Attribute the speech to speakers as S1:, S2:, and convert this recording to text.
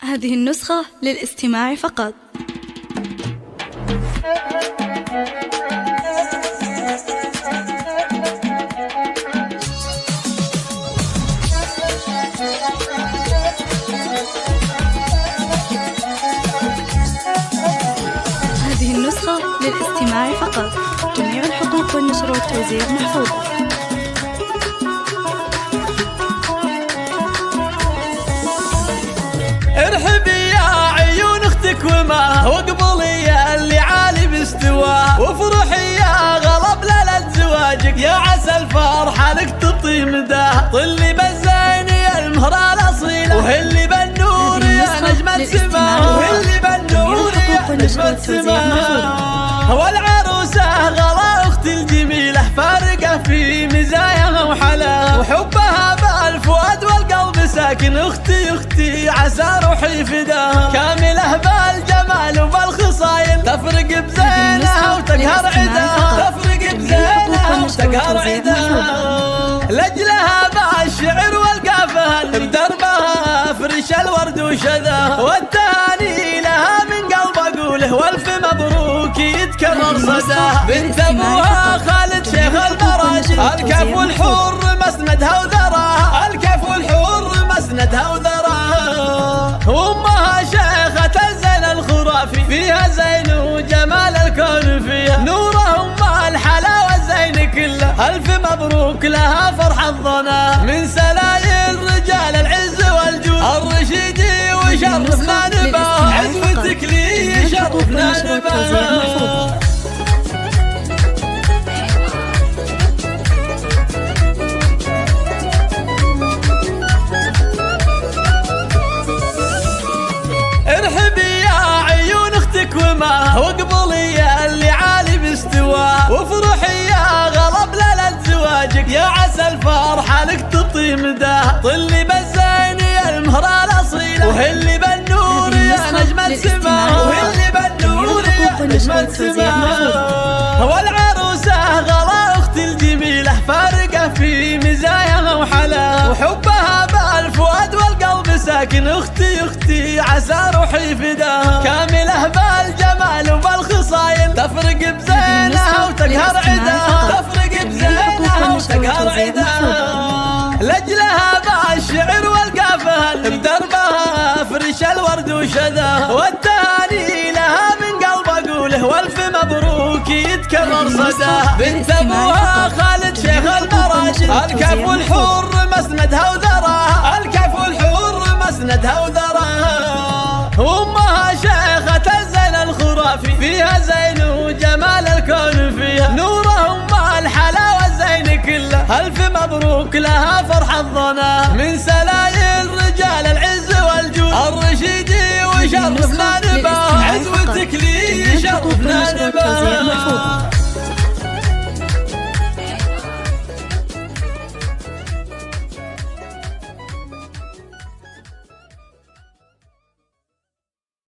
S1: هذه النسخة للاستماع فقط. هذه النسخة للاستماع فقط. جميع الحقوق والنشر والتوزيع محفوظة.
S2: ارحبي يا عيون اختك وما وقبلي اللي عالي مستواه، وافرحي يا غلب ليلة زواجك، يا عسى الفرحة لك تطي مداه. طلي بالزين يا المهرة الأصيلة، وهلي بالنور يا نجمة سماه، وهلي بالنور يا نجمة سماه. والعروسة غلا اختي الجميلة، فارقة في مزاياها وحلاها، وحبها بالفؤاد والقلب ساكن. اختي عسى روحي فداها، كاملة بالجمال وبالخصايل، تفرق بزينها وتقهر عداها، تفرق بزينها وتقهر عداها. لجلها بالشعر والقافها، بدربها فرش الورد وشذاها، والتهاني لها من قلب اقوله، والف مبروك يتكرر صداها. بنت ابوها خالد شيخ المراشد، الكف والحور مسندها وذراها، الكف والحور مسندها وذراها. وامها شيخة الزين الخرافي، فيها زين وجمال الكون فيها، نوره ام الحلاوة الزين كله، الف مبروك لها فرح الظنا. من سلايل رجال العز والجود، الرشيدي وشرفنا نباه، عزوتك لي شرفنا نباه. وما وقبلي اللي عالي مستواه، وافرحي يا غلب ليلة زواجك، يا عسى الفرحة لك تطي مداه. طلي بالزين يا المهرة الأصيلة، وهلي بالنور يا نجمة سماه، وهلي بالنور يا نجمة سماه. والعروسة غلا اختي الجميلة، فارقة في مزاياها وحلاها، وحبها بالفؤاد والقلب ساكن. اختي عسى روحي فداها، كاملة بالجمال وبالخصايل، تفرق بزينها وتقهر عداها، تفرق بزينها وتقهر عداها. لجلها بالشعر والقافها، بدربها فرش الورد وشذاها، والتهاني لها من قلب اقوله، والف مبروك يتكرر صداها. بنت ابوها خالد شيخ المراشد، الكف والحور مسندها وذراها، الكف والحور مسندها وذراها. وامها شيخة الزين الخرافي، فيها زين وجمال الكون فيها، نوره ام الحلاوة الزين كله، الف مبروك لها فرح الظنا. من سلايل